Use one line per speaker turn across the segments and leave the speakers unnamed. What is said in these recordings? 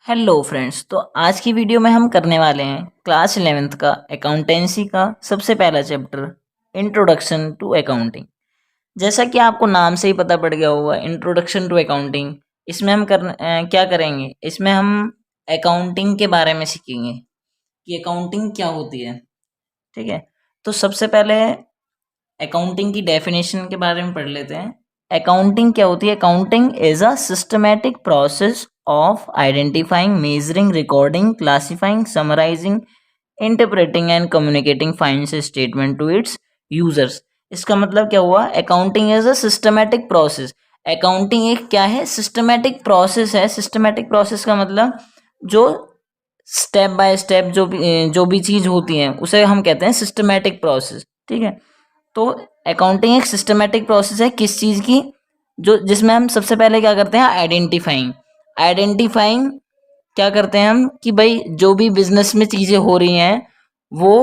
Hello friends. तो आज की वीडियो में हम करने वाले हैं क्लास 11th का अकाउंटेंसी का सबसे पहला चैप्टर इंट्रोडक्शन टू अकाउंटिंग। जैसा कि आपको नाम से ही पता पड़ गया होगा, इंट्रोडक्शन टू अकाउंटिंग। इसमें हम क्या करेंगे, इसमें हम अकाउंटिंग के बारे में सीखेंगे कि अकाउंटिंग क्या होती है। ठीक है, तो सबसे पहले अकाउंटिंग की डेफिनेशन के बारे में पढ़ लेते हैं। अकाउंटिंग क्या होती है? Accounting is a systematic process of identifying, measuring, recording, classifying, summarising, interpreting and communicating financial statement to its users. इसका मतलब क्या हुआ? Accounting is a systematic process. Accounting एक क्या है? सिस्टमैटिक प्रोसेस है। सिस्टमैटिक प्रोसेस का मतलब जो स्टेप बाय स्टेप जो भी चीज होती है उसे हम कहते हैं सिस्टमैटिक प्रोसेस। ठीक है, तो अकाउंटिंग एक सिस्टमैटिक प्रोसेस है किस चीज़ की? जो जिसमें हम सबसे पहले क्या करते हैं? आइडेंटिफाइंग। आइडेंटिफाइंग क्या करते हैं हम कि भाई जो भी बिजनेस में चीज़ें हो रही हैं वो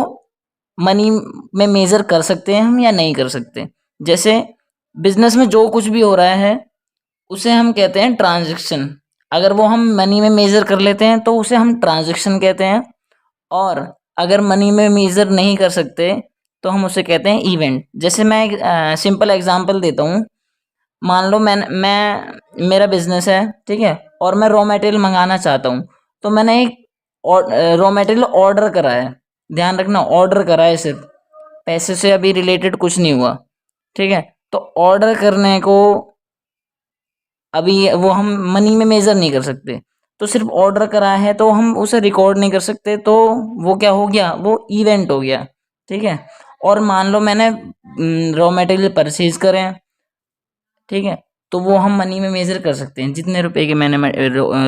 मनी में मेजर कर सकते हैं हम या नहीं कर सकते। जैसे बिजनेस में जो कुछ भी हो रहा है उसे हम कहते हैं ट्रांजैक्शन। अगर वो हम मनी में मेजर कर लेते हैं तो उसे हम ट्रांजैक्शन कहते हैं, और अगर मनी में मेजर नहीं कर सकते तो हम उसे कहते हैं इवेंट। जैसे मैं एक सिंपल एग्जांपल देता हूँ। मान लो मैं मेरा बिजनेस है, ठीक है, और मैं रॉ मटेरियल मंगाना चाहता हूँ। तो मैंने एक रॉ मटेरियल ऑर्डर करा है। ध्यान रखना, ऑर्डर करा है, सिर्फ पैसे से अभी रिलेटेड कुछ नहीं हुआ। ठीक है, तो ऑर्डर करने को अभी वो हम मनी में मेजर नहीं कर सकते। तो सिर्फ ऑर्डर करा है तो हम उसे रिकॉर्ड नहीं कर सकते, तो वो क्या हो गया? वो इवेंट हो गया। ठीक है, और मान लो मैंने रॉ मटेरियल परचेज करे हैं, ठीक है, तो वो हम मनी में मेजर कर सकते हैं। जितने रुपए के मैंने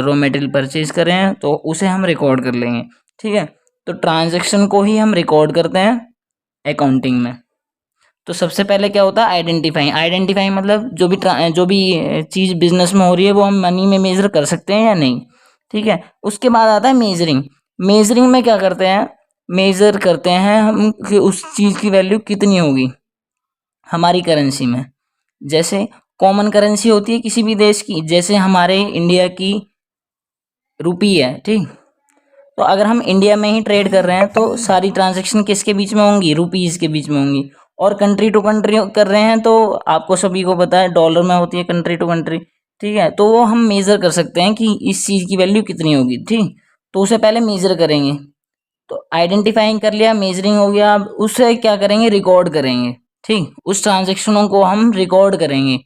रॉ मटेरियल परचेज करे हैं तो उसे हम रिकॉर्ड कर लेंगे। ठीक है, तो ट्रांजैक्शन को ही हम रिकॉर्ड करते हैं अकाउंटिंग में। तो सबसे पहले क्या होता है? आइडेंटिफाइंग। आइडेंटिफाइंग मतलब जो भी चीज़ बिजनेस में हो रही है वो हम मनी में मेजर कर सकते हैं या नहीं। ठीक है, उसके बाद आता है मेजरिंग। मेजरिंग में क्या करते हैं? मेजर करते हैं हम कि उस चीज़ की वैल्यू कितनी होगी हमारी करेंसी में। जैसे कॉमन करेंसी होती है किसी भी देश की, जैसे हमारे इंडिया की रुपी है। ठीक, तो अगर हम इंडिया में ही ट्रेड कर रहे हैं तो सारी ट्रांजैक्शन किसके बीच में होंगी? रुपीज़ के बीच में होंगी। और कंट्री टू कंट्री कर रहे हैं तो आपको सभी को पता है डॉलर में होती है कंट्री टू कंट्री। ठीक है, तो वो हम मेज़र कर सकते हैं कि इस चीज़ की वैल्यू कितनी होगी। ठीक, तो उसे पहले मेज़र करेंगे। तो आइडेंटिफाइंग कर लिया, मेजरिंग हो गया, अब उसे क्या करेंगे? रिकॉर्ड करेंगे। ठीक, उस ट्रांजेक्शनों को हम रिकॉर्ड करेंगे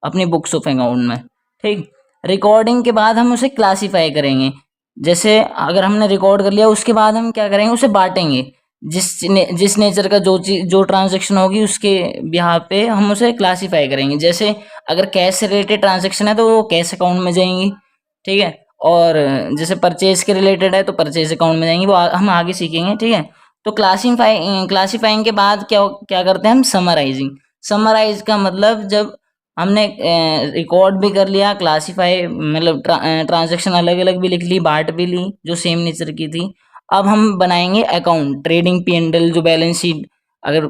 अपनी बुक्स ऑफ अकाउंट में। ठीक, रिकॉर्डिंग के बाद हम उसे क्लासीफाई करेंगे। जैसे अगर हमने रिकॉर्ड कर लिया उसके बाद हम क्या करेंगे? उसे बांटेंगे। जिस नेचर का जो ट्रांजेक्शन होगी उसके बिहाफ पे हम उसे क्लासीफाई करेंगे। जैसे अगर कैश से रिलेटेड ट्रांजेक्शन है तो वो कैश अकाउंट में जाएंगी। ठीक है, और जैसे परचेज के रिलेटेड है तो परचेज अकाउंट में जाएंगे, वो हम आगे सीखेंगे। ठीक है, तो क्लासीफाइंग के बाद क्या क्या करते हैं हम? समराइजिंग। समराइज का मतलब जब हमने रिकॉर्ड भी कर लिया, क्लासीफाई मतलब ट्रांजैक्शन अलग अलग भी लिख ली, बांट भी ली जो सेम नेचर की थी। अब हम बनाएंगे अकाउंट, ट्रेडिंग P&L, जो बैलेंस शीट। अगर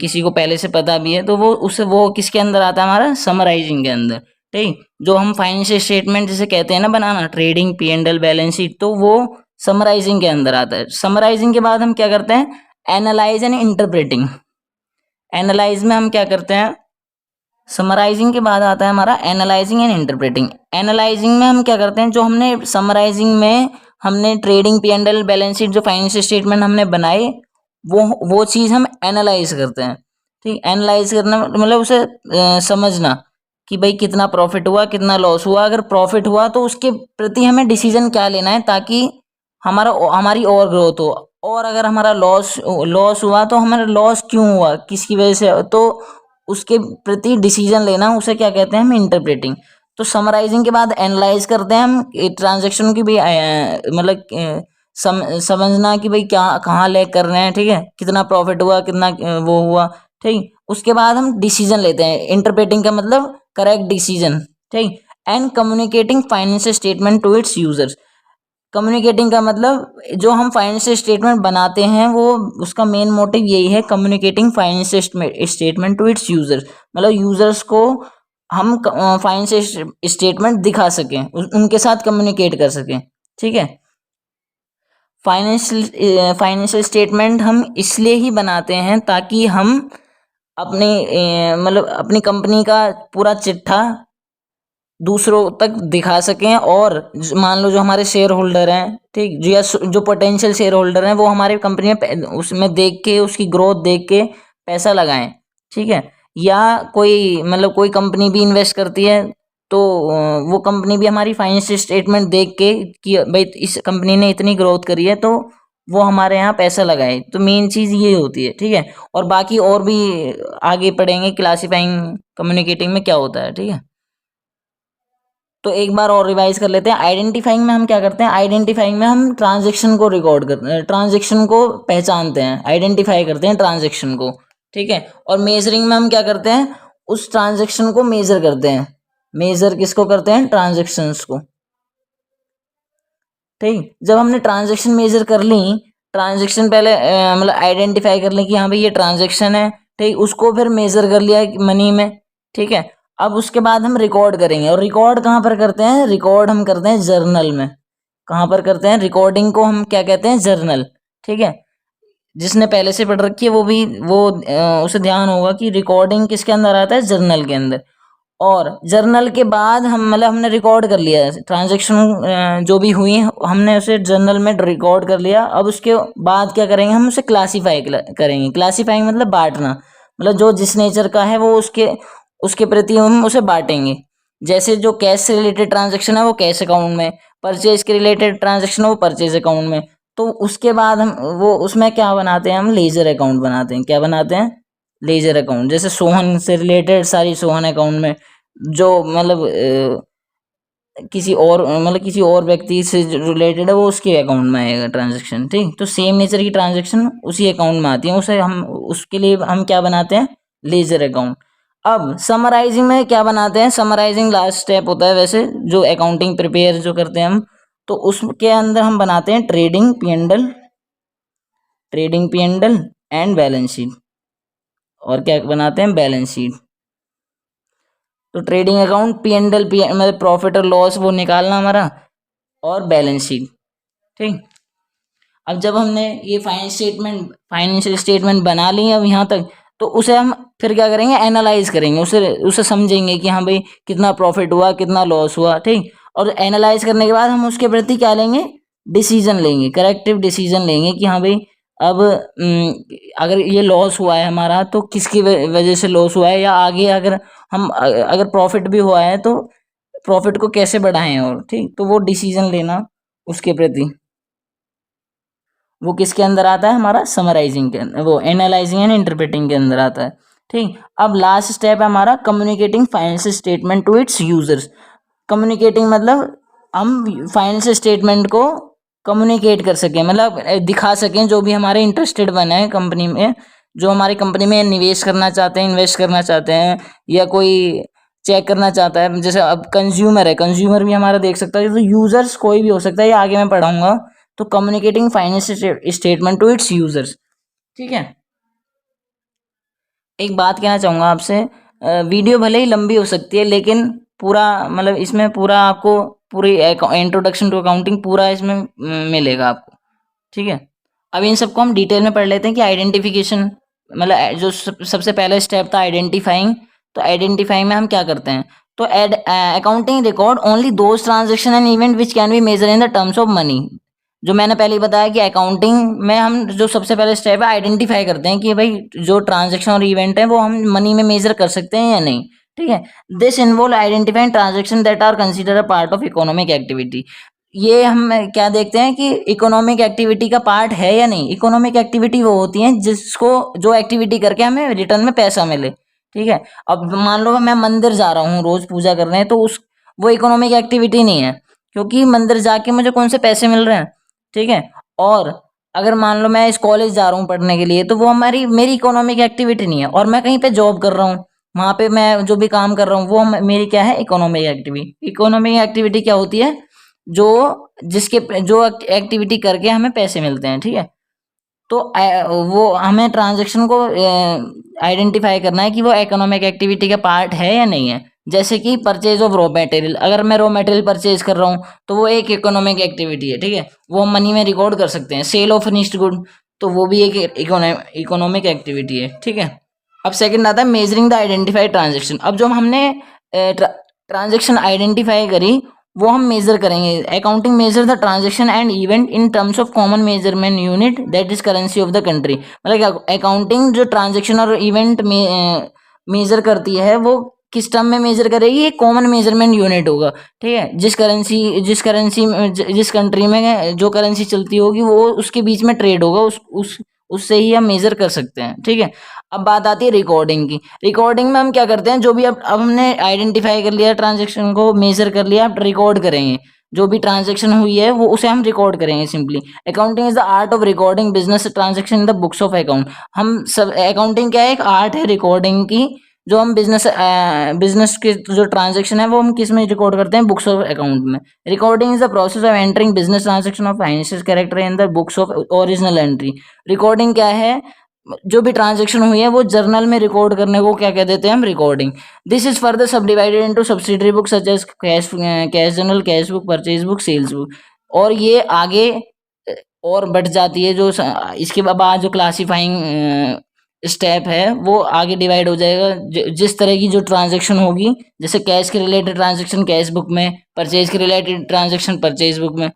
किसी को पहले से पता भी है तो वो किसके अंदर आता है? हमारा समराइजिंग के अंदर। ठीक, जो हम फाइनेंशियल स्टेटमेंट जिसे कहते हैं ना बनाना, ट्रेडिंग P&L बैलेंस शीट, तो वो समराइजिंग के अंदर आता है। समराइजिंग के बाद हम क्या करते हैं? Analyse and interpreting. एनालाइज में हम क्या करते हैं? समराइजिंग के बाद आता है हमारा एनालाइजिंग एंड इंटरप्रेटिंग। एनालाइजिंग में हम क्या करते हैं? जो हमने समराइजिंग में हमने ट्रेडिंग P&L बैलेंस शीट जो फाइनेंशियल स्टेटमेंट हमने बनाए वो चीज़ हम एनालाइज करते हैं। ठीक, एनालाइज करना मतलब उसे समझना कि भाई कितना प्रॉफिट हुआ, कितना लॉस हुआ। अगर प्रॉफिट हुआ तो उसके प्रति हमें डिसीजन क्या लेना है ताकि हमारी और ग्रोथ हो। और अगर हमारा लॉस लॉस हुआ तो हमारा लॉस क्यों हुआ, किसकी वजह से, तो उसके प्रति डिसीजन लेना, उसे क्या कहते हैं? हम इंटरप्रेटिंग। तो समराइजिंग के बाद एनालाइज करते हैं हम ट्रांजेक्शन की भी मतलब समझना कि भाई क्या कहाँ लैग कर रहे हैं। ठीक है, कितना प्रॉफिट हुआ, कितना वो हुआ। ठीक, उसके बाद हम डिसीजन लेते हैं। इंटरप्रेटिंग का मतलब करेक्ट डिसीजन। ठीक, and communicating financial statement to its users. Communicating का मतलब जो हम फाइनेंशियल स्टेटमेंट बनाते हैं वो उसका मेन मोटिव यही है, communicating financial statement to its users. मतलब यूजर्स को हम फाइनेंशियल स्टेटमेंट दिखा सकें, उनके साथ कम्युनिकेट कर सकें। ठीक है। फाइनेंशियल स्टेटमेंट हम इसलिए ही बनाते हैं ताकि हम अपने मतलब अपनी कंपनी का पूरा चिट्ठा दूसरों तक दिखा सकें, और मान लो जो हमारे शेयर होल्डर हैं, ठीक, या जो पोटेंशियल शेयर होल्डर हैं, वो हमारे कंपनी में उसमें देख के, उसकी ग्रोथ देख के पैसा लगाएं, ठीक है। या कोई मतलब कोई कंपनी भी इन्वेस्ट करती है तो वो कंपनी भी हमारी फाइनेंशियल स्टेटमेंट देख के कि भाई इस कंपनी ने इतनी ग्रोथ करी है तो वो हमारे यहाँ पैसा लगाए। तो मेन चीज़ ये होती है, ठीक है। और बाकी और भी आगे पढ़ेंगे क्लासीफाइंग कम्युनिकेटिंग में क्या होता है, ठीक है। तो एक बार और रिवाइज कर लेते हैं। आइडेंटिफाइंग में हम क्या करते हैं, आइडेंटिफाइंग में हम ट्रांजैक्शन को रिकॉर्ड करते हैं, ट्रांजैक्शन को पहचानते हैं, आइडेंटिफाई करते हैं ट्रांजैक्शन को, ठीक है। और मेजरिंग में हम क्या करते हैं, उस ट्रांजैक्शन को मेजर करते हैं। मेजर किसको करते हैं, ट्रांजैक्शंस को, ठीक। जब हमने ट्रांजैक्शन मेजर कर ली, ट्रांजैक्शन पहले मतलब आइडेंटिफाई कर ली कि हाँ भाई ये ट्रांजैक्शन है, ठीक, उसको फिर मेजर कर लिया मनी में, ठीक है। अब उसके बाद हम रिकॉर्ड करेंगे, और रिकॉर्ड कहाँ पर करते हैं, रिकॉर्ड हम करते हैं जर्नल में। कहाँ पर करते हैं, रिकॉर्डिंग को हम क्या कहते हैं, जर्नल, ठीक है। जिसने पहले से पढ़ रखी है वो भी उसे ध्यान होगा कि रिकॉर्डिंग किसके अंदर आता है, जर्नल के अंदर। और जर्नल के बाद हम मतलब हमने रिकॉर्ड कर लिया ट्रांजैक्शन जो भी हुई हमने उसे जर्नल में रिकॉर्ड कर लिया। अब उसके बाद क्या करेंगे, हम उसे क्लासीफाई करेंगे। क्लासीफाइंग मतलब बांटना, मतलब जो जिस नेचर का है वो उसके उसके प्रति हम उसे बांटेंगे। जैसे जो कैश से रिलेटेड ट्रांजेक्शन है वो कैश अकाउंट में, परचेज के रिलेटेड ट्रांजेक्शन है वो परचेज अकाउंट में। तो उसके बाद हम वो उसमें क्या बनाते हैं, हम लेजर अकाउंट बनाते हैं। क्या बनाते हैं, लेजर अकाउंट। जैसे सोहन से रिलेटेड सारी सोहन अकाउंट में, जो मतलब किसी और मतलब किसी और व्यक्ति से रिलेटेड है वो उसके अकाउंट में आएगा ट्रांजैक्शन, ठीक। तो सेम नेचर की ट्रांजैक्शन उसी अकाउंट में आती है, उसे हम उसके लिए हम क्या बनाते हैं, लेजर अकाउंट। अब समराइजिंग में क्या बनाते हैं, समराइजिंग लास्ट स्टेप होता है वैसे जो अकाउंटिंग प्रिपेयर जो करते हैं हम, तो उसके अंदर हम बनाते हैं trading P and balance sheet. और क्या बनाते हैं, बैलेंस शीट। तो trading account P and L, मतलब प्रॉफिट और लॉस वो निकालना हमारा, और बैलेंस शीट, ठीक। अब जब हमने ये फाइनेंशियल स्टेटमेंट बना ली अब यहाँ तक, तो उसे हम फिर क्या करेंगे, एनालाइज करेंगे, उसे उसे समझेंगे कि हाँ भाई कितना प्रॉफिट हुआ, कितना लॉस हुआ, ठीक। और एनालाइज करने के बाद हम उसके प्रति क्या लेंगे, डिसीजन लेंगे, करेक्टिव डिसीजन लेंगे कि हाँ भाई अब अगर ये लॉस हुआ है हमारा तो किसकी वजह से लॉस हुआ है, या आगे अगर हम अगर प्रॉफिट भी हुआ है तो प्रॉफिट को कैसे बढ़ाएं, और ठीक। तो वो डिसीजन लेना उसके प्रति, वो किसके अंदर आता है, हमारा समराइजिंग के अंदर, वो एनालाइजिंग एंड इंटरप्रेटिंग के अंदर आता है, ठीक। अब लास्ट स्टेप है हमारा communicating financial statement to its users. Communicating मतलब हम फाइनेंशियल स्टेटमेंट को कम्युनिकेट कर सकें, मतलब दिखा सकें जो भी हमारे इंटरेस्टेड बने हैं कंपनी में, जो हमारी कंपनी में निवेश करना चाहते हैं, इन्वेस्ट करना चाहते हैं, या कोई चेक करना चाहता है। जैसे अब कंज्यूमर है, कंज्यूमर भी हमारा देख सकता है, तो यूजर्स कोई भी हो सकता है, ये आगे मैं पढ़ाऊंगा। तो communicating financial statement to its users, ठीक है। एक बात कहना चाहूँगा आपसे, वीडियो भले ही लंबी हो सकती है लेकिन पूरा मतलब इसमें पूरा आपको पूरी इंट्रोडक्शन टू अकाउंटिंग पूरा इसमें मिलेगा आपको, ठीक है। अब इन सबको हम डिटेल में पढ़ लेते हैं कि आइडेंटिफिकेशन मतलब जो सबसे पहला स्टेप था आइडेंटिफाइंग। तो आइडेंटिफाइंग में हम क्या करते हैं, तो accounting record only those transaction and event which can be measure in the terms of money. जो मैंने पहले ही बताया कि अकाउंटिंग में हम जो सबसे पहले स्टेप है आइडेंटिफाई करते हैं कि भाई जो ट्रांजेक्शन और इवेंट है वो हम मनी में मेजर कर सकते हैं या नहीं, ठीक है। This involve identifying transaction that are consider a part of economic activity. ये हम क्या देखते हैं कि इकोनॉमिक एक्टिविटी का पार्ट है या नहीं। इकोनॉमिक एक्टिविटी वो होती है जिसको जो एक्टिविटी करके हमें रिटर्न में पैसा मिले, ठीक है। अब मान लो मैं मंदिर जा रहा हूँ रोज पूजा करने, तो उस वो इकोनॉमिक एक्टिविटी नहीं है, क्योंकि मंदिर जाके मुझे कौन से पैसे मिल रहे हैं, ठीक है। और अगर मान लो मैं इस कॉलेज जा रहा हूँ पढ़ने के लिए, तो वो हमारी मेरी इकोनॉमिक एक्टिविटी नहीं है। और मैं कहीं पे जॉब कर रहा हूँ, वहाँ पे मैं जो भी काम कर रहा हूँ वो मेरी क्या है, इकोनॉमिक एक्टिविटी। इकोनॉमिक एक्टिविटी क्या होती है, जो जो एक्टिविटी करके हमें पैसे मिलते हैं, ठीक है। तो वो हमें ट्रांजैक्शन को आइडेंटिफाई करना है कि वो इकोनॉमिक एक्टिविटी का पार्ट है या नहीं है। जैसे कि परचेज ऑफ रॉ मटेरियल, अगर मैं रॉ मटेरियल परचेज कर रहा हूँ तो वो एक इकोनॉमिक एक्टिविटी है, ठीक है, वो हम मनी में रिकॉर्ड कर सकते हैं। सेल ऑफ फिनिश्ड गुड, तो वो भी एक इकोनॉमिक एक्टिविटी है, ठीक है। अब सेकंड आता है मेजरिंग द आइडेंटिफाइड ट्रांजेक्शन। अब जो हमने ट्रांजेक्शन आइडेंटिफाई करी वो हम मेजर करेंगे। Accounting measure the transaction and event in terms of common measurement unit that is currency of the country. मतलब अकाउंटिंग जो ट्रांजेक्शन और इवेंट में मेजर करती है वो किस टर्म में मेजर करेगी, ये कॉमन मेजरमेंट यूनिट होगा, ठीक है। जिस कंट्री में जो करेंसी चलती होगी वो उसके बीच में ट्रेड होगा, उससे ही हम मेजर कर सकते हैं, ठीक है। अब बात आती है रिकॉर्डिंग की। रिकॉर्डिंग में हम क्या करते हैं, जो भी अब हमने आइडेंटिफाई कर लिया, ट्रांजेक्शन को मेजर कर लिया, अब रिकॉर्ड करेंगे। जो भी ट्रांजेक्शन हुई है वो उसे हम रिकॉर्ड करेंगे simply. Accounting is the art of recording business transaction in the books of account. हम सब अकाउंटिंग क्या है, एक आर्ट है रिकॉर्डिंग की। जो हम बिजनेस के जो ट्रांजेक्शन है वो हम किस में रिकॉर्ड करते हैं, बुक्स ऑफ अकाउंट में। Recording is the process of entering business transaction of financial character in the books of original entry. Recording क्या है, जो भी ट्रांजेक्शन हुई है वो जर्नल में रिकॉर्ड करने को क्या कह देते हैं हम, recording. This is further subdivided into subsidiary book such as cash journal, cash book, purchase book, sales book. और ये आगे और बढ़ जाती है, जो इसके बाद जो क्लासिफाइंग स्टेप है वो आगे डिवाइड हो जाएगा जिस तरह की जो ट्रांजेक्शन होगी। जैसे कैश के रिलेटेड ट्रांजेक्शन कैश बुक में, परचेज के रिलेटेड ट्रांजेक्शन परचेज बुक में।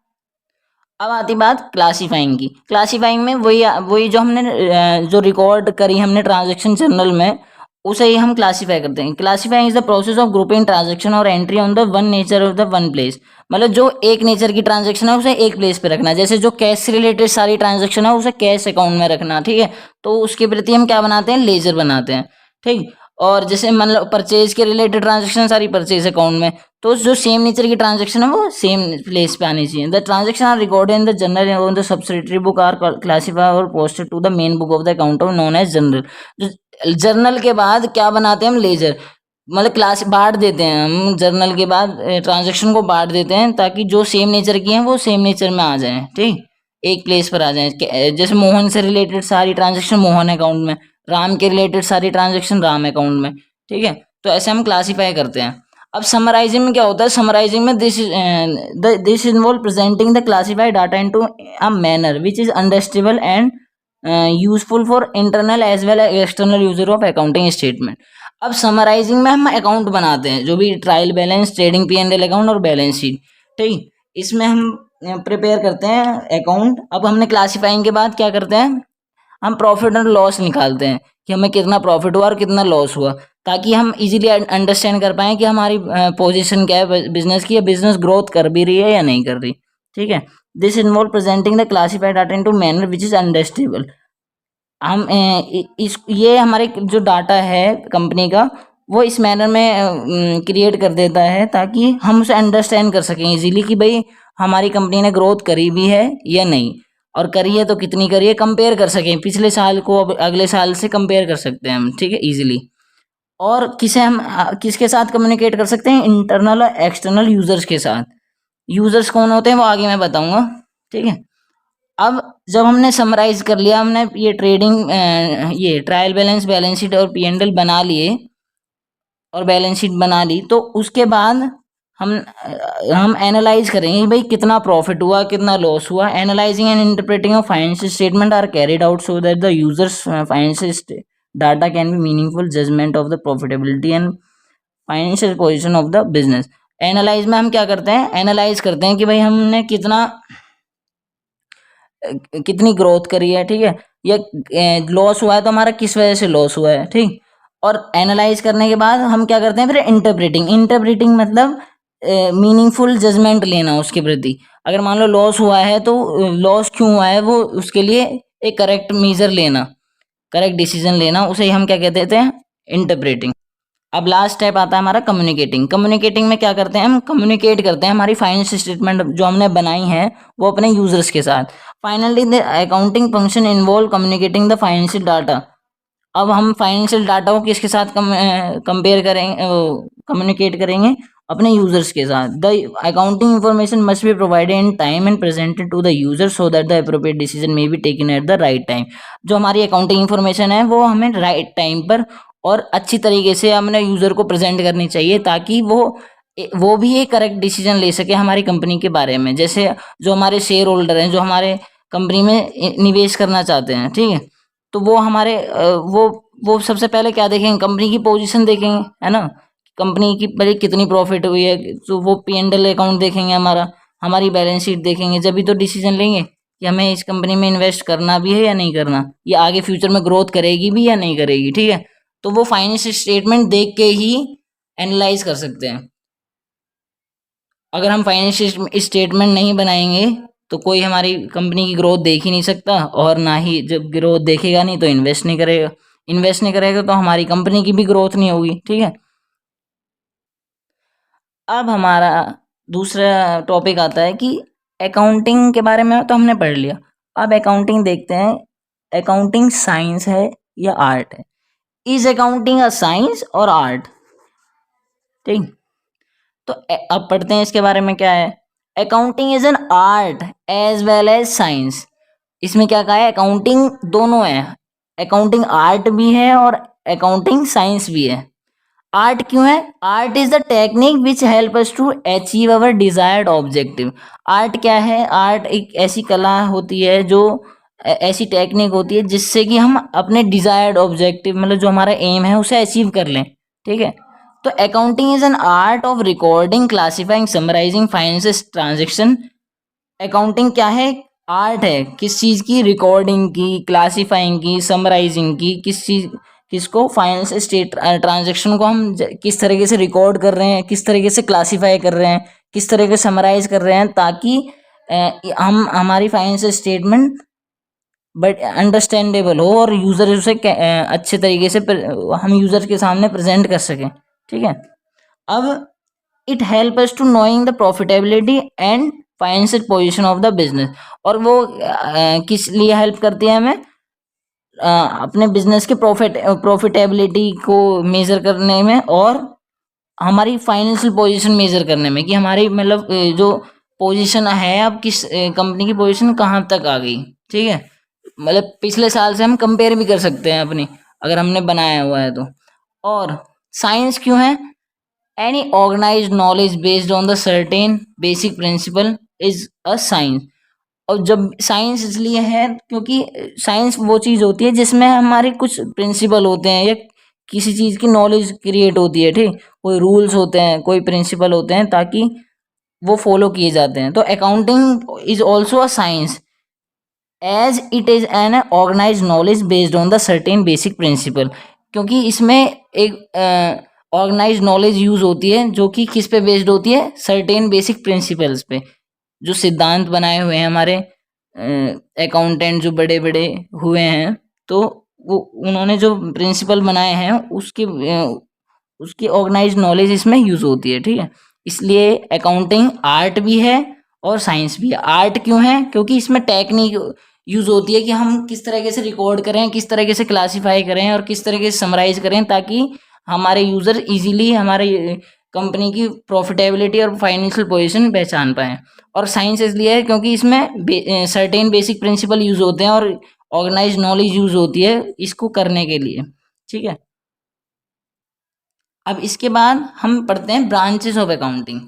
अब आती बात क्लासीफाइंग की। क्लासीफाइंग में वही वही जो हमने जो रिकॉर्ड करी हमने ट्रांजैक्शन जर्नल में, उसे ही हम क्लासीफाई करते हैं। Classifying is the process of grouping transaction और entry on the one nature of the one place. मतलब जो एक नेचर की ट्रांजैक्शन है उसे एक प्लेस पे रखना। जैसे जो कैश से रिलेटेड सारी ट्रांजैक्शन है उसे कैश अकाउंट में रखना, ठीक है। तो उसके प्रति हम क्या बनाते हैं, लेजर बनाते हैं, ठीक। और जैसे मतलब परचेज के रिलेटेड ट्रांजैक्शन सारी परचेज अकाउंट में, तो जो सेम नेचर की ट्रांजैक्शन है वो सेम प्लेस पे आनी चाहिए। The transaction are recorded in the journal और the subsidiary book are classified और posted to the main book of the account of known as general. Journal के बाद क्या बनाते हैं हम, लेजर। मतलब क्लास बांट देते हैं हम, जर्नल के बाद ट्रांजैक्शन को बांट देते हैं ताकि जो सेम नेचर की हैं वो सेम नेचर में आ जाएं, ठीक, एक प्लेस पर आ जाएं। जैसे मोहन से रिलेटेड सारी ट्रांजैक्शन मोहन अकाउंट में, राम के रिलेटेड सारी ट्रांजैक्शन राम अकाउंट में, ठीक है। तो ऐसे हम क्लासीफाई करते हैं। अब समराइजिंग में क्या होता है, समराइजिंग में this involve presenting the classified data into a manner which is understandable and useful for internal as well as external user of accounting statement. अब समराइजिंग में हम अकाउंट बनाते हैं, जो भी trial balance, trading P and L account और balance sheet, ठीक। इसमें हम प्रिपेयर करते हैं अकाउंट। अब हमने क्लासीफाइंग के बाद क्या करते हैं, हम प्रॉफिट और लॉस निकालते हैं कि हमें कितना प्रॉफिट हुआ और कितना लॉस हुआ, ताकि हम इजीली अंडरस्टैंड कर पाएँ कि हमारी पोजीशन क्या है बिजनेस की, या बिजनेस ग्रोथ कर भी रही है या नहीं कर रही, ठीक है। This involve presenting the classified data into manner which is understandable. हम इस ये हमारे जो डाटा है कंपनी का वो इस मैनर में क्रिएट कर देता है ताकि हम उसे अंडरस्टैंड कर सकें इजीली कि भाई हमारी कंपनी ने ग्रोथ करी भी है या नहीं, और करी है तो कितनी करी है, कंपेयर कर सकें पिछले साल को, अब अगले साल से कंपेयर कर सकते हैं हम, ठीक है, इजीली। और किसके साथ कम्युनिकेट कर सकते हैं, इंटरनल और एक्सटर्नल यूजर्स के साथ। यूजर्स कौन होते हैं वो आगे मैं बताऊंगा, ठीक है। अब जब हमने समराइज कर लिया, हमने ये ट्रेडिंग ये ट्रायल बैलेंस, बैलेंस शीट और पी एंड एल बना लिए और बैलेंस शीट बना ली, तो उसके बाद हम एनालाइज करेंगे कि भाई कितना प्रॉफिट हुआ, कितना लॉस हुआ। Analysing and interpreting of financial statement are carried out so that the users financial data can be meaningful judgement of the profitability and financial position of the business. Analyse में हम क्या करते हैं, analyse करते हैं कि भाई हमने कितनी ग्रोथ करी है, ठीक है, या लॉस हुआ है तो हमारा किस वजह से लॉस हुआ है, ठीक। और एनालाइज करने के बाद हम क्या करते हैं फिर इंटरप्रेटिंग। इंटरप्रेटिंग मतलब मीनिंगफुल जजमेंट लेना उसके प्रति। अगर मान लो लॉस हुआ है तो लॉस क्यों हुआ है वो उसके लिए एक करेक्ट मेजर लेना, करेक्ट डिसीजन लेना, उसे हम क्या कहते हैं, इंटरप्रेटिंग। अब लास्ट स्टेप आता है हमारा कम्युनिकेटिंग। कम्युनिकेटिंग में क्या करते हैं, हम कम्युनिकेट करते हैं हमारी फाइनेंशियल स्टेटमेंट जो हमने बनाई है वो अपने यूजर्स के साथ। Finally the accounting function involve communicating the financial data. अब हम फाइनेंशियल डाटा को किसके साथ कंपेयर करेंगे, कम्युनिकेट करेंगे अपने यूजर्स के साथ। The accounting information must be provided in time and presented to the user so that the appropriate decision may be taken at the right time. जो हमारी अकाउंटिंग इंफॉर्मेशन है वो हमें राइट टाइम पर और अच्छी तरीके से हमने यूज़र को प्रेजेंट करनी चाहिए, ताकि वो भी एक करेक्ट डिसीजन ले सके हमारी कंपनी के बारे में। जैसे जो हमारे शेयर होल्डर हैं, जो हमारे कंपनी में निवेश करना चाहते हैं, ठीक है, तो वो हमारे वो सबसे पहले क्या देखेंगे, कंपनी की पोजीशन देखेंगे, है ना, कंपनी की भाई कितनी प्रॉफिट हुई है, तो वो P&L अकाउंट देखेंगे हमारा, हमारी बैलेंस शीट देखेंगे, जब भी तो डिसीजन लेंगे कि हमें इस कंपनी में इन्वेस्ट करना भी है या नहीं करना, ये आगे फ्यूचर में ग्रोथ करेगी भी या नहीं करेगी, ठीक है। तो वो फाइनेंशियल स्टेटमेंट देख के ही एनालाइज कर सकते हैं। अगर हम फाइनेंशियल स्टेटमेंट नहीं बनाएंगे तो कोई हमारी कंपनी की ग्रोथ देख ही नहीं सकता, और ना ही जब ग्रोथ देखेगा नहीं तो इन्वेस्ट नहीं करेगा, इन्वेस्ट नहीं करेगा तो हमारी कंपनी की भी ग्रोथ नहीं होगी, ठीक है। अब हमारा दूसरा टॉपिक आता है कि अकाउंटिंग के बारे में तो हमने पढ़ लिया। अब अकाउंटिंग देखते हैं, अकाउंटिंग साइंस है या आर्ट है। इज अकाउंटिंग अ साइंस और आर्ट, ठीक। तो अब पढ़ते हैं इसके बारे में क्या है। Accounting is an art as well as science. इसमें क्या कहा है, अकाउंटिंग दोनों है, अकाउंटिंग आर्ट भी है और अकाउंटिंग साइंस भी है। आर्ट क्यों है, art is the technique which help us to achieve our desired objective. Art क्या है, आर्ट एक ऐसी कला होती है जो ऐसी टेक्निक होती है जिससे कि हम अपने डिजायर्ड ऑब्जेक्टिव, मतलब जो हमारा एम है, उसे अचीव कर लें, ठीक है। तो accounting is an art of recording, classifying, summarising financial transaction. Accounting क्या है, आर्ट है किस चीज़ की, रिकॉर्डिंग की, क्लासिफाइंग की, समराइजिंग की, किस चीज़, किसको, फाइनेंस स्टेट ट्रांजेक्शन को हम किस तरीके से रिकॉर्ड कर रहे हैं, किस तरीके से क्लासीफाई कर रहे हैं, किस तरीके से समराइज कर रहे हैं, ताकि हम हमारी फाइनेंशियल स्टेटमेंट बट अंडरस्टैंडेबल हो और यूज़र उसे अच्छे तरीके से हम यूज़र के सामने प्रेजेंट कर सकें, ठीक है। अब it help us to knowing the profitability and financial position of the business. और वो किस लिए हेल्प करती है हमें, अपने बिजनेस के प्रॉफिटेबिलिटी को मेजर करने में और हमारी फाइनेंशियल पोजीशन मेजर करने में, कि हमारी मतलब जो पोजीशन है, अब किस कंपनी की पोजीशन कहाँ तक आ गई, ठीक है। मतलब पिछले साल से हम कंपेयर भी कर सकते हैं अपनी, अगर हमने बनाया हुआ है तो। और साइंस क्यों है, any organised knowledge based on the certain basic principle is a science. और जब साइंस इसलिए है क्योंकि साइंस वो चीज़ होती है जिसमें हमारे कुछ प्रिंसिपल होते हैं या किसी चीज़ की नॉलेज क्रिएट होती है, ठीक, कोई रूल्स होते हैं, कोई प्रिंसिपल होते हैं, ताकि वो फॉलो किए जाते हैं। तो accounting is also a science as it is an organise knowledge based on the certain basic principle, क्योंकि इसमें एक ऑर्गेनाइज नॉलेज यूज होती है जो कि किस पे बेस्ड होती है, सर्टेन बेसिक प्रिंसिपल्स पे, जो सिद्धांत बनाए हुए हैं हमारे अकाउंटेंट जो बड़े बड़े हुए हैं, तो वो उन्होंने जो प्रिंसिपल बनाए हैं उसकी ऑर्गेनाइज नॉलेज इसमें यूज होती है, ठीक है। इसलिए अकाउंटिंग आर्ट भी है और साइंस भी है। आर्ट क्यों है, क्योंकि इसमें टेक्निक यूज होती है कि हम किस तरीके से रिकॉर्ड करें, किस तरीके से क्लासीफाई करें और किस तरीके से समराइज करें, ताकि हमारे यूजर इजीली हमारे कंपनी की प्रॉफिटेबिलिटी और फाइनेंशियल पोजीशन पहचान पाएँ। और साइंस इसलिए है क्योंकि इसमें सर्टेन बेसिक प्रिंसिपल यूज होते हैं और ऑर्गेनाइज नॉलेज यूज होती है इसको करने के लिए, ठीक है। अब इसके बाद हम पढ़ते हैं branches of accounting.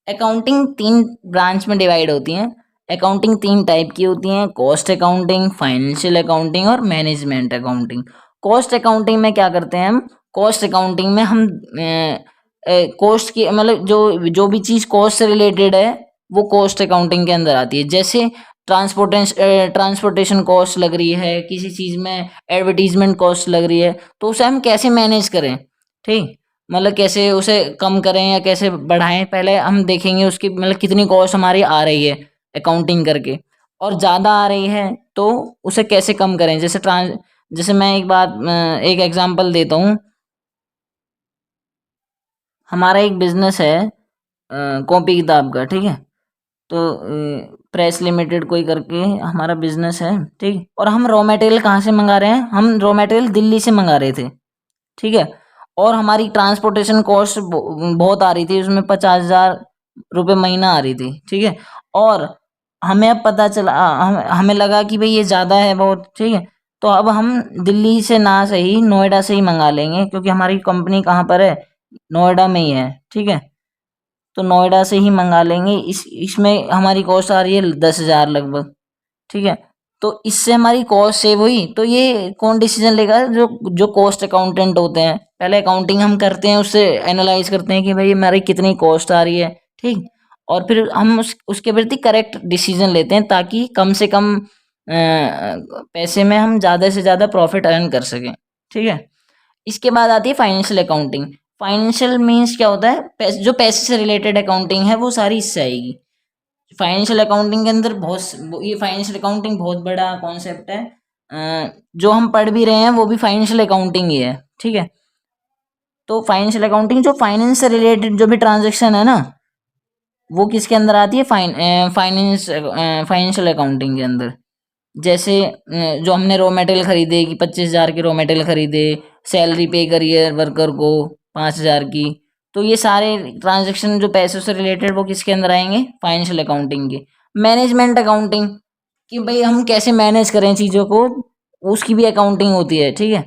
Accounting 3 branch में डिवाइड होती हैं। अकाउंटिंग 3 टाइप की होती हैं, कॉस्ट अकाउंटिंग, फाइनेंशियल अकाउंटिंग और मैनेजमेंट अकाउंटिंग। कॉस्ट अकाउंटिंग में क्या करते हैं हम, कॉस्ट अकाउंटिंग में हम कॉस्ट की, मतलब जो जो भी चीज़ कॉस्ट से रिलेटेड है वो कॉस्ट अकाउंटिंग के अंदर आती है। जैसे ट्रांसपोर्टेशन कॉस्ट लग रही है, किसी चीज़ में एडवर्टीजमेंट कॉस्ट लग रही है, तो उसे हम कैसे मैनेज करें, ठीक, मतलब कैसे उसे कम करें या कैसे बढ़ाएं, पहले हम देखेंगे उसकी मतलब कितनी कॉस्ट हमारी आ रही है अकाउंटिंग करके, और ज़्यादा आ रही है तो उसे कैसे कम करें। जैसे मैं एक एग्जांपल देता हूँ। हमारा एक बिजनेस है कॉपी किताब का, ठीक है। तो प्रेस लिमिटेड कोई करके हमारा बिजनेस है, ठीक। और हम रॉ मटेरियल कहाँ से मंगा रहे हैं, हम रॉ मटेरियल दिल्ली से मंगा रहे थे, ठीक है। और हमारी ट्रांसपोर्टेशन कॉस्ट बहुत आ रही थी, उसमें 50,000 रुपये महीना आ रही थी, ठीक है। और हमें अब पता चला, हमें लगा कि भाई ये ज़्यादा है बहुत, ठीक है। तो अब हम दिल्ली से ना सही नोएडा से ही मंगा लेंगे, क्योंकि हमारी कंपनी कहाँ पर है, नोएडा में ही है, ठीक है। तो नोएडा से ही मंगा लेंगे। इसमें हमारी कॉस्ट आ रही है 10,000 लगभग, ठीक है। तो इससे हमारी कॉस्ट सेव हुई। तो ये कौन डिसीजन लेगा, जो जो कॉस्ट अकाउंटेंट होते हैं। पहले अकाउंटिंग हम करते हैं, उससे एनालाइज करते हैं कि भाई हमारी कितनी कॉस्ट आ रही है, ठीक। और फिर हम उसके प्रति करेक्ट डिसीजन लेते हैं, ताकि कम से कम पैसे में हम ज़्यादा से ज़्यादा प्रॉफिट अर्न कर सकें, ठीक है। इसके बाद आती है फाइनेंशियल अकाउंटिंग। फाइनेंशियल मीन्स क्या होता है, जो पैसे से रिलेटेड अकाउंटिंग है वो सारी इससे आएगी। फाइनेंशियल अकाउंटिंग के अंदर ये फाइनेंशियल अकाउंटिंग बहुत बड़ा कॉन्सेप्ट है। जो हम पढ़ भी रहे हैं वो भी फाइनेंशियल अकाउंटिंग ही है, ठीक है। तो फाइनेंशियल अकाउंटिंग जो फाइनेंस से रिलेटेड जो भी ट्रांजेक्शन है ना, वो किसके अंदर आती है, फाइनेंशियल अकाउंटिंग के अंदर। जैसे जो हमने रॉ मटेरियल खरीदे कि 25,000 के रॉ मटेरियल खरीदे, सैलरी पे करी है वर्कर को 5,000 की, तो ये सारे ट्रांजैक्शन जो पैसों से रिलेटेड वो किसके अंदर आएंगे, फाइनेंशियल अकाउंटिंग के। मैनेजमेंट अकाउंटिंग, कि भाई हम कैसे मैनेज करें चीज़ों को, उसकी भी अकाउंटिंग होती है, ठीक है।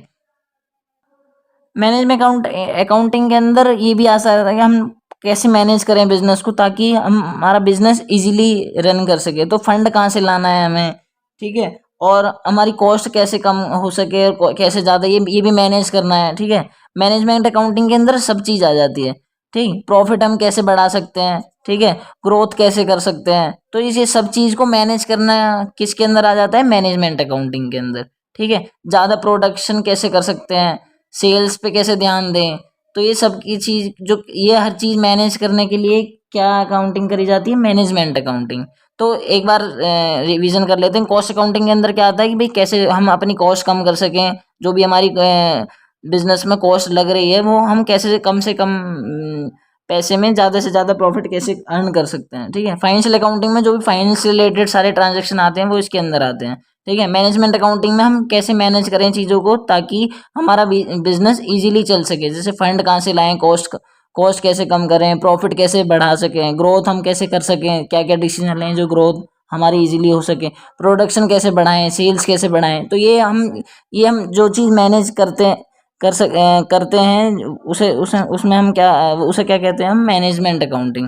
मैनेजमेंट अकाउंटिंग के अंदर ये भी आ सकता है कि हम कैसे मैनेज करें बिजनेस को, ताकि हम हमारा बिजनेस इजीली रन कर सके। तो फंड कहाँ से लाना है हमें, ठीक है। और हमारी कॉस्ट कैसे कम हो सके, और कैसे ज़्यादा, ये भी मैनेज करना है, ठीक है। मैनेजमेंट अकाउंटिंग के अंदर सब चीज़ आ जाती है, ठीक। प्रॉफिट हम कैसे बढ़ा सकते हैं, ठीक है। ग्रोथ कैसे कर सकते हैं, तो ये सब चीज़ को मैनेज करना किसके अंदर आ जाता है, मैनेजमेंट अकाउंटिंग के अंदर, ठीक है। ज़्यादा प्रोडक्शन कैसे कर सकते हैं, सेल्स पे कैसे ध्यान दें, तो ये सब की चीज़, जो ये हर चीज़ मैनेज करने के लिए क्या अकाउंटिंग करी जाती है, मैनेजमेंट अकाउंटिंग। तो एक बार रिवीजन कर लेते हैं। कॉस्ट अकाउंटिंग के अंदर क्या आता है कि भाई कैसे हम अपनी कॉस्ट कम कर सकें, जो भी हमारी बिजनेस में कॉस्ट लग रही है वो हम कैसे कम से कम पैसे में ज़्यादा से ज़्यादा प्रॉफिट कैसे अर्न कर सकते हैं, ठीक है। फाइनेंशियल अकाउंटिंग में जो भी फाइनेंस से रिलेटेड सारे ट्रांजेक्शन आते हैं वो इसके अंदर आते हैं, ठीक है। मैनेजमेंट अकाउंटिंग में हम कैसे मैनेज करें चीज़ों को, ताकि हमारा बिजनेस इजीली चल सके। जैसे फंड कहाँ से लाएं, कॉस्ट कैसे कम करें, प्रॉफिट कैसे बढ़ा सकें, ग्रोथ हम कैसे कर सकें, क्या क्या डिसीजन लें जो ग्रोथ हमारी इजीली हो सके, प्रोडक्शन कैसे बढ़ाएं, सेल्स कैसे बढ़ाएं। तो ये हम जो चीज़ मैनेज करते हैं, उसे उसे उसमें हम क्या उसे क्या कहते हैं, हम मैनेजमेंट अकाउंटिंग।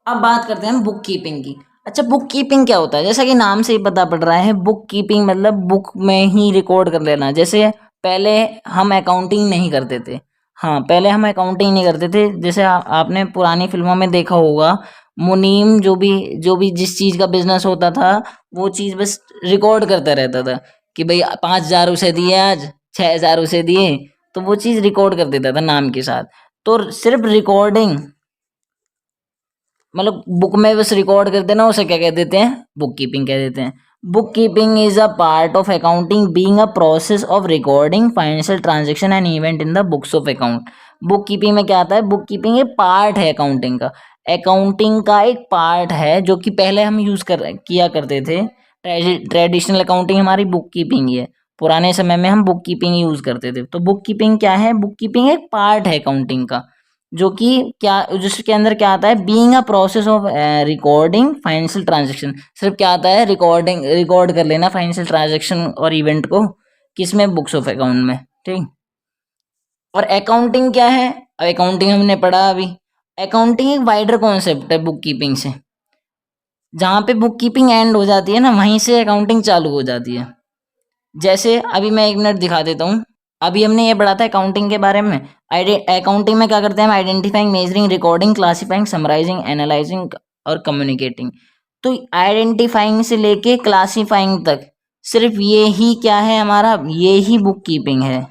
अब बात करते हैं हम बुक कीपिंग की। अच्छा, बुक कीपिंग क्या होता है, जैसा कि नाम से ही पता पड़ रहा है, बुक कीपिंग मतलब बुक में ही रिकॉर्ड कर लेना। जैसे पहले हम अकाउंटिंग नहीं करते थे। हाँ, पहले हम अकाउंटिंग नहीं करते थे। जैसे आपने पुरानी फिल्मों में देखा होगा, मुनीम जो भी जिस चीज़ का बिजनेस होता था, वो चीज़ बस रिकॉर्ड करता रहता था कि भाई 5,000 उसे दिए, आज 6,000 उसे दिए, तो वो चीज़ रिकॉर्ड कर देता था नाम के साथ। तो सिर्फ रिकॉर्डिंग, मतलब बुक में बस रिकॉर्ड कर देना, उसे क्या कह देते हैं, बुक कीपिंग कह देते हैं। Book keeping is a part of accounting, being a process of recording financial transaction and event in the books of account. Book keeping में क्या आता है, बुक कीपिंग एक पार्ट है अकाउंटिंग का। अकाउंटिंग का एक पार्ट है जो कि पहले हम किया करते थे। ट्रेडिशनल अकाउंटिंग हमारी बुक कीपिंग ही है। पुराने समय में हम बुक कीपिंग यूज करते थे। तो बुक कीपिंग क्या है, बुक कीपिंग एक पार्ट है अकाउंटिंग का, जो कि क्या, जिसके अंदर क्या आता है, being a process of recording financial transaction. सिर्फ क्या आता है, रिकॉर्ड कर लेना फाइनेंशियल ट्रांजैक्शन और इवेंट को, किसमें, बुक्स ऑफ अकाउंट में, ठीक। और अकाउंटिंग क्या है, अकाउंटिंग हमने पढ़ा अभी। अकाउंटिंग एक वाइडर कॉन्सेप्ट है बुक कीपिंग से। जहाँ पे बुक कीपिंग एंड हो जाती है ना, वहीं से अकाउंटिंग चालू हो जाती है। जैसे अभी मैं 1 मिनट दिखा देता हूँ। अभी हमने ये पढ़ा था अकाउंटिंग के बारे में। अकाउंटिंग में क्या करते हैं हम, identifying, measuring, recording, classifying, summarising, analysing और कम्युनिकेटिंग। तो आइडेंटिफाइंग से लेके क्लासिफाइंग तक सिर्फ ये ही क्या है हमारा, ये ही बुक कीपिंग है।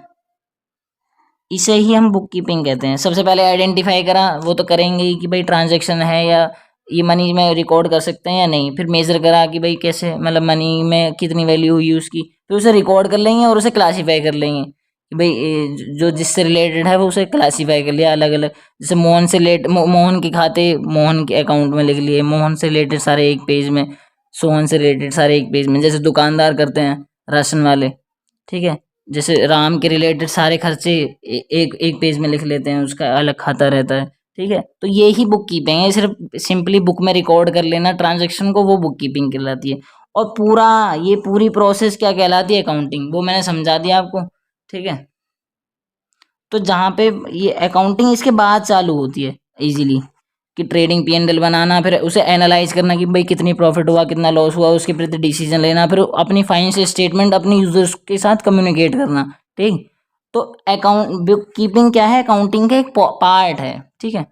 इसे ही हम बुक कीपिंग कहते हैं। सबसे पहले आइडेंटिफाई करा, वो तो करेंगे ही कि भाई ट्रांजैक्शन है या ये मनी में रिकॉर्ड कर सकते हैं या नहीं। फिर मेजर करा कि भाई कैसे, मतलब मनी में कितनी वैल्यू हुई उसकी। फिर उसे रिकॉर्ड कर लेंगे और उसे क्लासीफाई कर लेंगे कि भाई जो जिससे रिलेटेड है वो उसे क्लासीफाई कर लिया अलग अलग। जैसे मोहन से मोहन के खाते मोहन के अकाउंट में लिख लिए, मोहन से रिलेटेड सारे एक पेज में, सोहन से रिलेटेड सारे एक पेज में। जैसे दुकानदार करते हैं, राशन वाले, ठीक है। जैसे राम के रिलेटेड सारे खर्चे एक एक पेज में लिख लेते हैं, उसका अलग खाता रहता है, ठीक है। तो ये ही बुक कीपिंग है। सिर्फ सिंपली बुक में रिकॉर्ड कर लेना ट्रांजैक्शन को, वो बुक कीपिंग कहलाती है। और पूरा ये पूरी प्रोसेस क्या कहलाती है, अकाउंटिंग, वो मैंने समझा दिया आपको। ठीक है, तो जहाँ पे ये अकाउंटिंग इसके बाद चालू होती है इजीली, कि ट्रेडिंग पी&एल बनाना, फिर उसे एनालाइज करना कि भाई कितनी प्रॉफिट हुआ कितना लॉस हुआ, उसके प्रति डिसीजन लेना, फिर अपनी फाइनेंशियल स्टेटमेंट अपने यूजर्स के साथ कम्युनिकेट करना। ठीक, तो अकाउंट बुक कीपिंग क्या है, अकाउंटिंग का एक पार्ट है। ठीक है,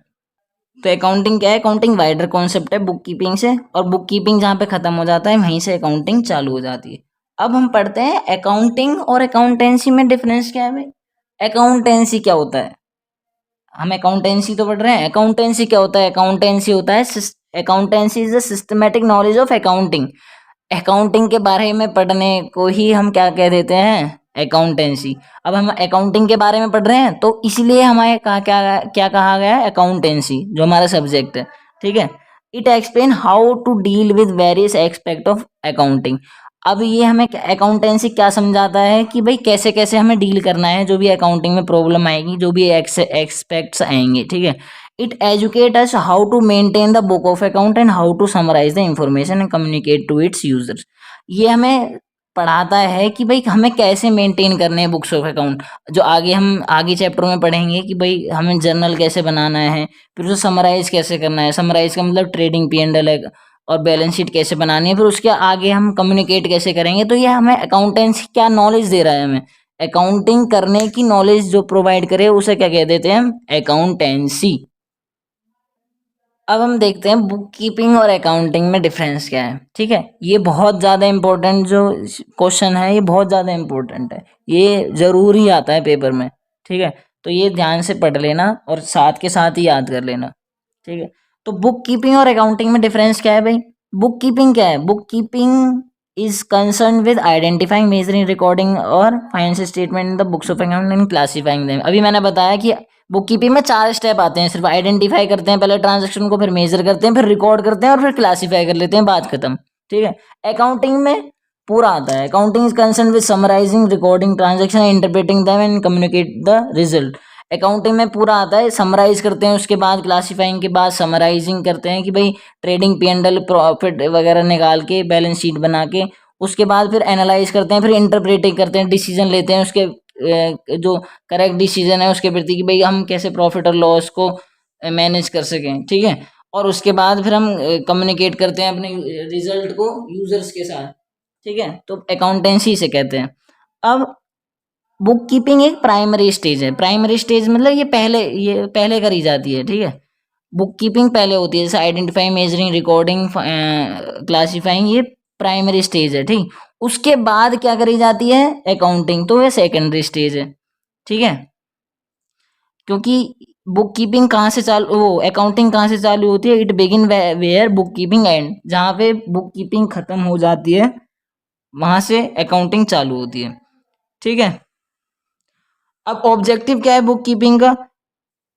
तो अकाउंटिंग क्या है, अकाउंटिंग वाइडर कॉन्सेप्ट है बुक कीपिंग से, और बुक कीपिंग जहाँ पे खत्म हो जाता है वहीं से अकाउंटिंग चालू हो जाती है। अब हम पढ़ते हैं अकाउंटिंग और अकाउंटेंसी में डिफरेंस क्या है भाई। अकाउंटेंसी क्या होता है, हम अकाउंटेंसी तो पढ़ रहे हैं, अकाउंटेंसी क्या होता है, अकाउंटेंसी होता है, accountancy is the systematic knowledge of accounting. Accounting के बारे में पढ़ने को ही हम क्या कह देते हैं, अकाउंटेंसी। अब हम अकाउंटिंग के बारे में पढ़ रहे हैं तो इसलिए हमारे कहा क्या क्या कहा गया है, अकाउंटेंसी जो हमारा सब्जेक्ट है। ठीक है, it explain how to deal with various aspect of accounting. अब ये हमें अकाउंटेंसी क्या समझाता है कि भाई कैसे कैसे हमें डील करना है, जो भी अकाउंटिंग में प्रॉब्लम आएगी, जो भी एक्सपेक्ट्स आएंगे। ठीक है, it educate us how to maintain the book of account and how to summarise the information and communicate to its users. ये हमें पढ़ाता है कि भाई हमें कैसे मेंटेन करने हैं बुक्स ऑफ अकाउंट, जो आगे हम आगे चैप्टर में पढ़ेंगे कि भाई हमें जर्नल कैसे बनाना है, फिर उसे समराइज कैसे करना है, समराइज का मतलब ट्रेडिंग पी&एल है, और बैलेंस शीट कैसे बनानी है, फिर उसके आगे हम कम्युनिकेट कैसे करेंगे। तो ये हमें अकाउंटेंसी क्या नॉलेज दे रहा है, हमें अकाउंटिंग करने की नॉलेज जो प्रोवाइड करे उसे क्या कहते हैं हम, अकाउंटेंसी। अब हम देखते हैं बुक कीपिंग और अकाउंटिंग में डिफरेंस क्या है। ठीक है, ये बहुत ज़्यादा इम्पोर्टेंट जो क्वेश्चन है, ये बहुत ज़्यादा इम्पोर्टेंट है, ये ज़रूर ही आता है पेपर में। ठीक है, तो ये ध्यान से पढ़ लेना और साथ के साथ ही याद कर लेना। ठीक है, तो बुक कीपिंग और अकाउंटिंग में डिफरेंस क्या है भाई। बुक कीपिंग क्या है, book keeping is concern with identifying, measuring, recording और financial statement in the books of account and classifying them. अभी मैंने बताया कि बुक कीपिंग में 4 स्टेप आते हैं, सिर्फ आइडेंटिफाई करते हैं पहले ट्रांजेक्शन को, फिर मेजर करते हैं, फिर रिकॉर्ड करते हैं और फिर क्लासीफाई कर लेते हैं, बात खत्म। ठीक है, अकाउंटिंग में पूरा आता है। Accounting is concern with summarising, recording transaction, interpreting them and communicate the result. Accounting में पूरा आता है, समराइज करते हैं, उसके बाद क्लासीफाइंग के बाद समराइजिंग करते हैं कि भाई ट्रेडिंग पी&एल प्रॉफिट वगैरह निकाल के बैलेंस शीट बना के, उसके बाद फिर एनालाइज करते हैं, फिर इंटरप्रेटिंग करते हैं, डिसीजन लेते हैं उसके जो करेक्ट डिसीजन है उसके प्रति कि भाई हम कैसे प्रॉफिट और लॉस को मैनेज कर सकें। ठीक है, और उसके बाद फिर हम कम्युनिकेट करते हैं अपने रिजल्ट को यूजर्स के साथ। ठीक है, तो अकाउंटेंसी से कहते हैं। अब बुक कीपिंग एक प्राइमरी स्टेज है, प्राइमरी स्टेज मतलब ये पहले करी जाती है। ठीक है, बुक कीपिंग पहले होती है, जैसे आइडेंटिफाइंग, मेजरिंग, रिकॉर्डिंग, क्लासीफाइंग, ये प्राइमरी स्टेज है। ठीक, उसके बाद क्या करी जाती है, अकाउंटिंग, तो ये सेकेंडरी स्टेज है। ठीक है, क्योंकि बुक कीपिंग कहाँ से चालू, वो अकाउंटिंग कहाँ से चालू होती है, it begin where book keeping end, जहाँ पे बुक कीपिंग खत्म हो जाती है वहां से अकाउंटिंग चालू होती है। ठीक है, अब ऑब्जेक्टिव क्या है बुक कीपिंग का,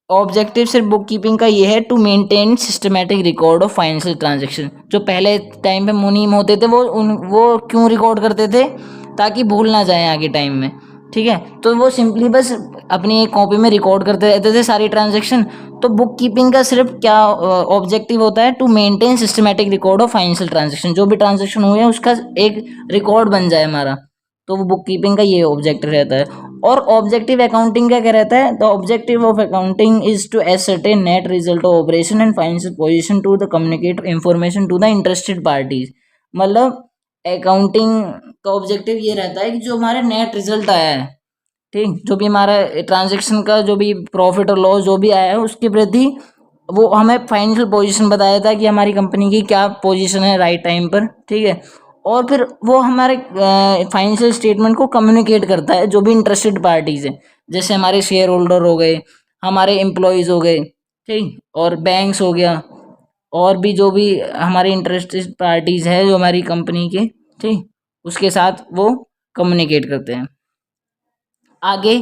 ऑब्जेक्टिव सिर्फ बुक कीपिंग का ये है to maintain systematic record of financial transaction. जो पहले टाइम पे मुनीम होते थे वो क्यों रिकॉर्ड करते थे, ताकि भूल ना जाए आगे टाइम में। ठीक है, तो वो सिंपली बस अपनी एक कॉपी में रिकॉर्ड करते रहते थे सारी ट्रांजैक्शन। तो बुक कीपिंग का सिर्फ क्या ऑब्जेक्टिव होता है, to maintain systematic record of financial transaction, जो भी ट्रांजैक्शन हुए हैं उसका एक रिकॉर्ड बन जाए हमारा। तो वो बुक कीपिंग का ये ऑब्जेक्टिव रहता है। और ऑब्जेक्टिव अकाउंटिंग क्या रहता है, the objective of accounting is to ascertain net result of operation and financial position to the communicate information to the interested parties. मतलब अकाउंटिंग का ऑब्जेक्टिव ये रहता है कि जो हमारे नेट रिजल्ट आया है, ठीक, जो भी हमारा ट्रांजेक्शन का जो भी प्रॉफिट और लॉस जो भी आया है उसके प्रति वो हमें फाइनेंशियल पोजीशन बताया था कि हमारी कंपनी की क्या पोजीशन है राइट टाइम पर। ठीक है, और फिर वो हमारे फाइनेंशियल स्टेटमेंट को कम्युनिकेट करता है जो भी इंटरेस्टेड पार्टीज हैं, जैसे हमारे शेयर होल्डर हो गए, हमारे एम्प्लॉयज़ हो गए, ठीक, और बैंक्स हो गया, और भी जो भी हमारे इंटरेस्टेड पार्टीज है जो हमारी कंपनी के, ठीक, उसके साथ वो कम्युनिकेट करते हैं। आगे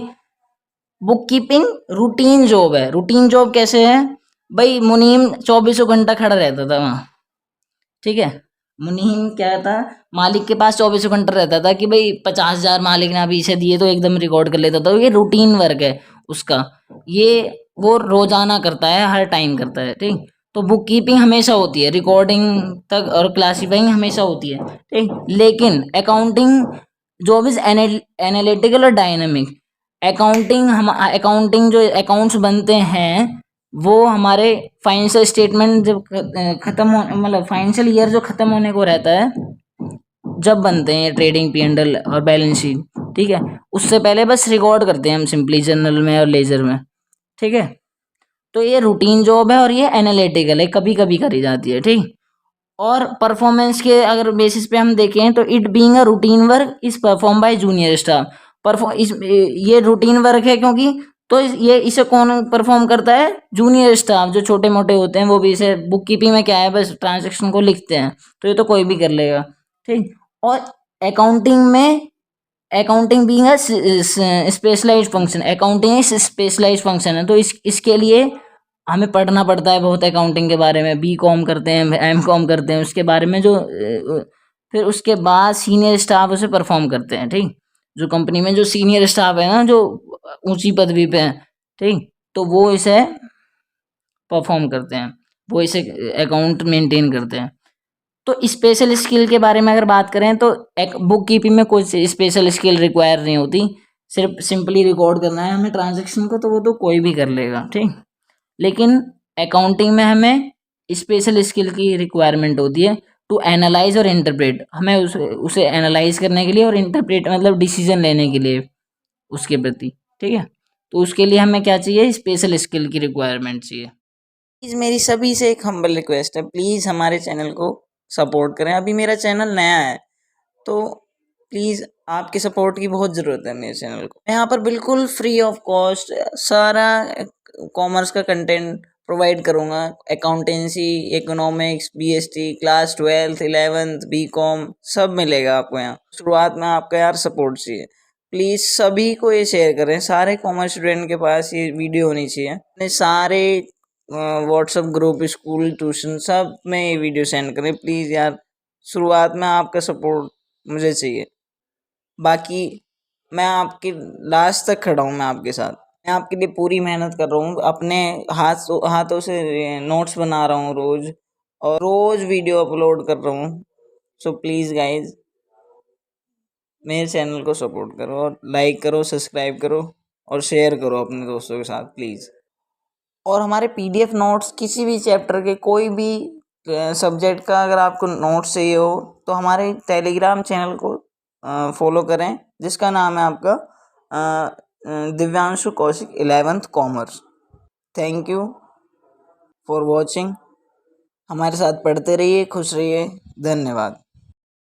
बुक कीपिंग रूटीन जॉब है। रूटीन जॉब कैसे है भाई, मुनीम 24 घंटा खड़ा रहता था वहाँ। ठीक है, मुनीम क्या था, मालिक के पास 24 घंटा रहता था कि भाई 50,000 मालिक ने अभी इसे दिए तो एकदम रिकॉर्ड कर लेता था। तो ये रूटीन वर्क है उसका, ये वो रोजाना करता है, हर टाइम करता है। ठीक, तो बुक कीपिंग हमेशा होती है, रिकॉर्डिंग तक और क्लासिफाइंग हमेशा होती है, ठीक। लेकिन अकाउंटिंग जॉब इज एनालिटिकल और डायनामिक। अकाउंटिंग जो अकाउंट्स बनते हैं वो हमारे फाइनेंशियल स्टेटमेंट जब खत्म हो, मतलब फाइनेंशियल ईयर जो खत्म होने को रहता है जब बनते हैं ट्रेडिंग P&L और बैलेंस शीट, ठीक है। उससे पहले बस रिकॉर्ड करते हैं हम सिंपली जर्नल में और लेजर में, ठीक है। तो ये रूटीन जॉब है और ये एनालिटिकल है, कभी कभी करी जाती है, ठीक। और परफॉर्मेंस के अगर बेसिस पे हम देखें तो it being a routine work is perform by junior staff. ये रूटीन वर्क है क्योंकि, तो ये इसे कौन परफॉर्म करता है, जूनियर स्टाफ जो छोटे मोटे होते हैं वो भी। इसे बुक कीपिंग में क्या है, बस ट्रांजेक्शन को लिखते हैं, तो ये तो कोई भी कर लेगा, ठीक। और अकाउंटिंग में, accounting being a specialised function, accounting एक स्पेशलाइज्ड फंक्शन है, तो इसके लिए हमें पढ़ना पड़ता है बहुत अकाउंटिंग के बारे में। B.Com करते हैं, M.Com करते हैं उसके बारे में, जो फिर उसके बाद सीनियर स्टाफ उसे परफॉर्म करते हैं, ठीक। जो कंपनी में जो सीनियर स्टाफ है ना, जो ऊंची पदवी पे है, ठीक, तो वो इसे परफॉर्म करते हैं, वो इसे अकाउंट मेंटेन करते हैं। तो स्पेशल स्किल के बारे में अगर बात करें तो एक बुक कीपिंग में कोई स्पेशल स्किल रिक्वायर नहीं होती, सिर्फ सिंपली रिकॉर्ड करना है हमें ट्रांजैक्शन को, तो वो तो कोई भी कर लेगा, ठीक। लेकिन अकाउंटिंग में हमें स्पेशल स्किल की रिक्वायरमेंट होती है, टू एनालाइज और इंटरप्रेट। हमें उसे एनालाइज करने के लिए और इंटरप्रेट मतलब डिसीजन लेने के लिए उसके प्रति, ठीक है। तो उसके लिए हमें क्या चाहिए, स्पेशल स्किल की रिक्वायरमेंट चाहिए। प्लीज़ मेरी सभी से एक हम्बल रिक्वेस्ट है, प्लीज़ हमारे चैनल को सपोर्ट करें। अभी मेरा चैनल नया है, तो प्लीज़ आपके सपोर्ट की बहुत ज़रूरत है मेरे चैनल को। मैं यहाँ पर बिल्कुल फ्री ऑफ कॉस्ट सारा कॉमर्स का कंटेंट प्रोवाइड करूँगा। Accountancy, economics, BST, class 12th 11th B.Com सब मिलेगा आपको यहाँ। शुरुआत में आपका यार सपोर्ट चाहिए, प्लीज़ सभी को ये शेयर करें। सारे कॉमर्स स्टूडेंट के पास ये वीडियो होनी चाहिए। अपने सारे व्हाट्सएप ग्रुप, स्कूल, ट्यूशन सब में ये वीडियो सेंड करें प्लीज़ यार। शुरुआत में आपका सपोर्ट मुझे चाहिए। बाकी मैं आपके लास्ट तक खड़ा हूँ, मैं आपके साथ। मैं आपके लिए पूरी मेहनत कर रहा हूँ, अपने हाथों से नोट्स बना रहा हूँ रोज़, और रोज़ वीडियो अपलोड कर रहा हूँ। सो प्लीज़ गाइज मेरे चैनल को सपोर्ट करो, और लाइक करो, सब्सक्राइब करो, और शेयर करो अपने दोस्तों के साथ प्लीज़। और हमारे PDF नोट्स किसी भी चैप्टर के, कोई भी सब्जेक्ट का अगर आपको नोट्स चाहिए हो तो हमारे टेलीग्राम चैनल को फॉलो करें, जिसका नाम है आपका Divyanshu Kaushik 11th commerce. Thank you for watching. हमारे साथ पढ़ते रहिए, खुश रहिए। धन्यवाद।